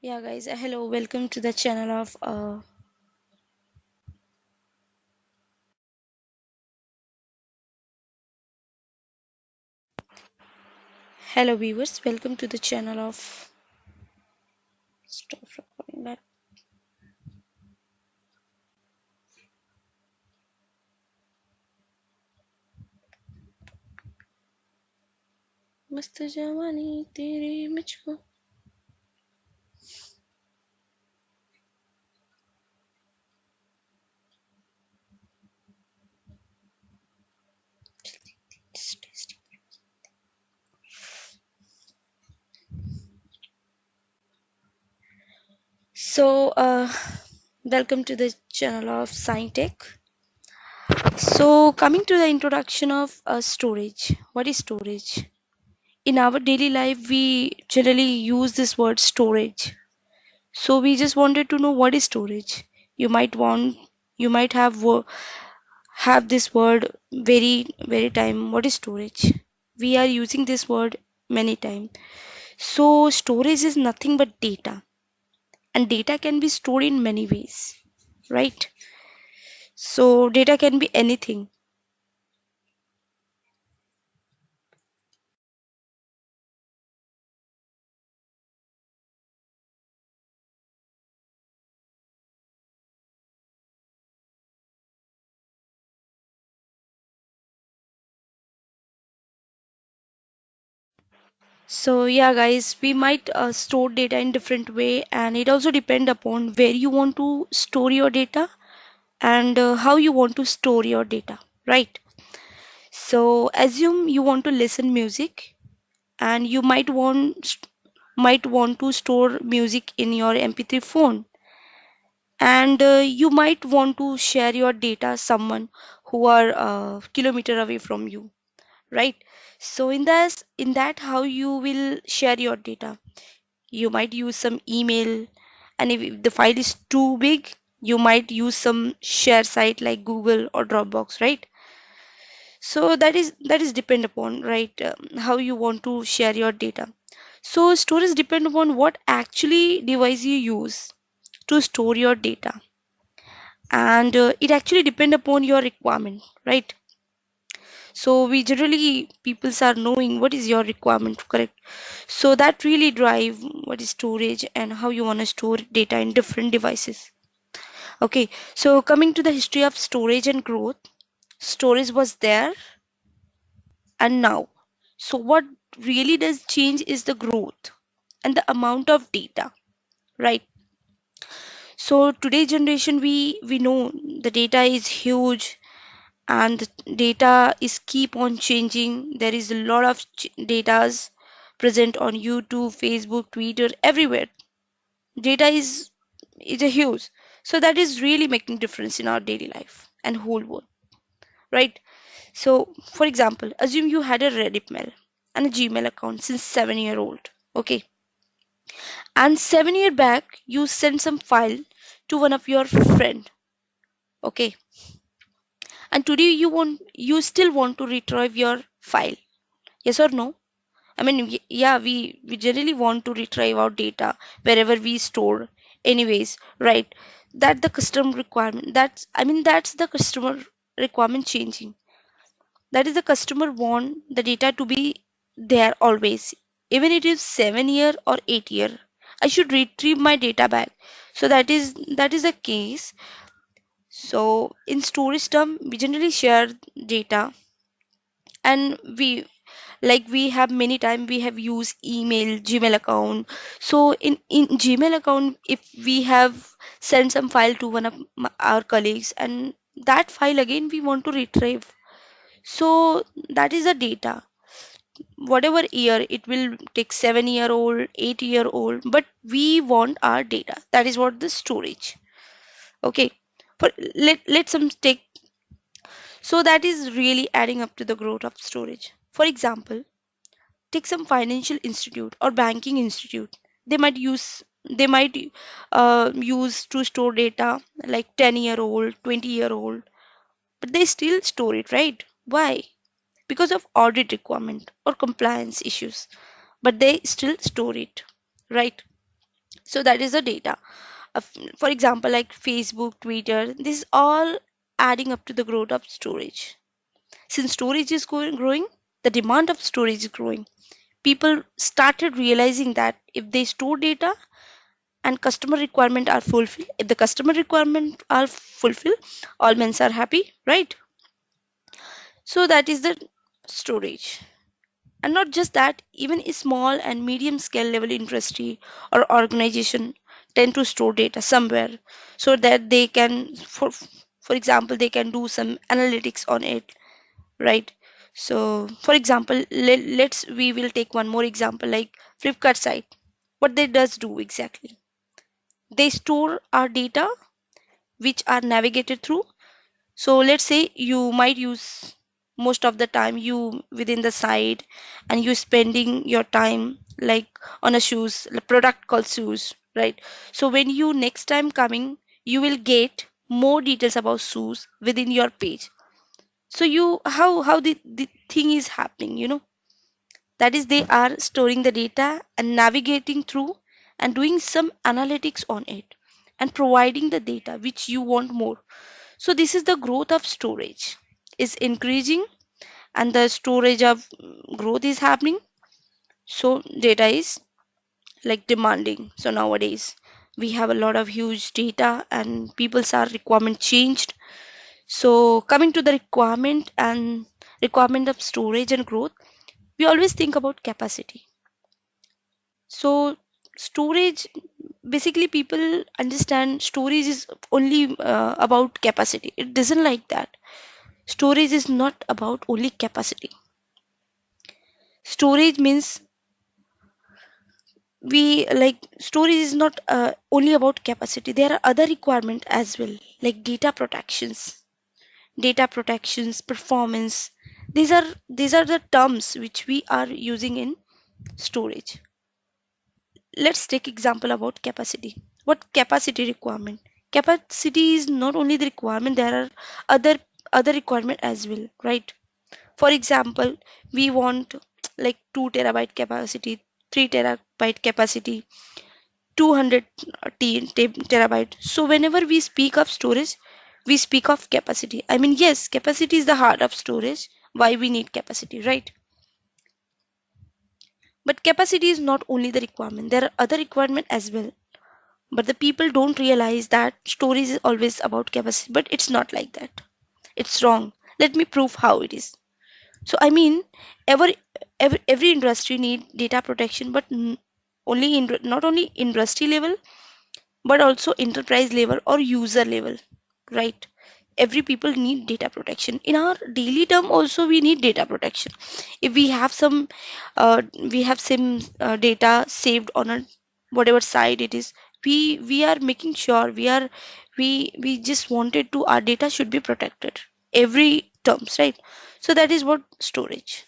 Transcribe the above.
Yeah, guys, hello, welcome to the channel of hello viewers, welcome to the channel of stop recording that. मस्त जवानी तेरी मुझको. So, welcome to the channel of SciTech. So, coming to the introduction of storage. What is storage? In our daily life, we generally use this word storage. So, we just wanted to know what is storage. You might want, you might have this word very time. What is storage? We are using this word many times. So storage is nothing but data, and data can be stored in many ways, right? So data can be anything. So yeah, guys, we might store data in different way, and it also depend upon where you want to store your data and how you want to store your data, right? So assume you want to listen music, and you might want to store music in your mp3 phone, and you might want to share your data someone who are kilometer away from you, right? So in that how you will share your data, you might use some email, and if the file is too big, you might use some share site like Google or Dropbox, right? So that is depend upon, right, how you want to share your data. So storage depend upon what actually device you use to store your data, and it actually depend upon your requirement, right? So we generally peoples are knowing what is your requirement, correct? So that really drive what is storage and how you want to store data in different devices. Okay, so coming to the history of storage and growth, storage was there and now. So what really does change is the growth and the amount of data, right? So today generation, we know the data is huge, and the data is keep on changing. There is a lot of datas present on YouTube, Facebook, Twitter, everywhere. Data is a huge. So that is really making difference in our daily life and whole world, right? So for example, assume you had a Reddit mail and a Gmail account since 7 year old. Okay. And 7 year back you sent some file to one of your friend. Okay. And today you still want to retrieve your file. Yes or no? I mean, yeah, we generally want to retrieve our data wherever we store, anyways, right? That the customer requirement. That's the customer requirement changing. That is the customer want the data to be there always, even it is 7 year or 8 year. I should retrieve my data back. So that is the case. So in storage term, we generally share data, and we have many time we have used email, Gmail account. So in Gmail account, if we have sent some file to one of our colleagues, and that file again we want to retrieve, so that is the data. Whatever year it will take, 7 year old, 8 year old, but we want our data. That is what the storage. Okay. For let some take. So that is really adding up to the growth of storage. For example, take some financial institute or banking institute. They might use to store data like 10 year old, 20 year old, but they still store it, right? Why? Because of audit requirement or compliance issues, but they still store it, right? So that is the data. For example, like Facebook, Twitter, this is all adding up to the growth of storage. Since storage is growing, the demand of storage is growing. People started realizing that if they store data and customer requirement are fulfilled, if the customer requirement are fulfilled, all men are happy, right? So that is the storage. And not just that, even a small and medium scale level industry or organization tend to store data somewhere so that they can, for example, they can do some analytics on it, right? So for example, we will take one more example like Flipkart site. What they does do exactly? They store our data which are navigated through. So let's say you might use most of the time you within the site and you spending your time like on a shoes, a product called shoes, right? So when you next time coming, you will get more details about shoes within your page. So you how the thing is happening, that is they are storing the data and navigating through and doing some analytics on it and providing the data which you want more. So this is the growth of storage is increasing and the storage of growth is happening. So data is like demanding. So nowadays we have a lot of huge data and people's are requirement changed. So coming to the requirement of storage and growth, we always think about capacity. So storage, basically people understand storage is only about capacity. It doesn't like that. Storage is not about only capacity. Storage means we like storage is not only about capacity. There are other requirements as well, like data protections, performance. These are the terms which we are using in storage. Let's take example about capacity. What capacity requirement? Capacity is not only the requirement. There are other other requirement as well, right? For example, we want like 2 terabyte capacity, 3 terabyte capacity, 200 terabyte. So whenever we speak of storage, we speak of capacity. I mean, yes, capacity is the heart of storage. Why we need capacity, right? But capacity is not only the requirement. There are other requirement as well. But the people don't realize that storage is always about capacity. But it's not like that. It's wrong. Let me prove how it is. So I mean, every industry need data protection, but only in not only industry level, but also enterprise level or user level, right? Every people need data protection. In our daily term, also we need data protection. If we have some data saved on a whatever site it is, we are making sure we just wanted to our data should be protected every terms, right? So that is what storage.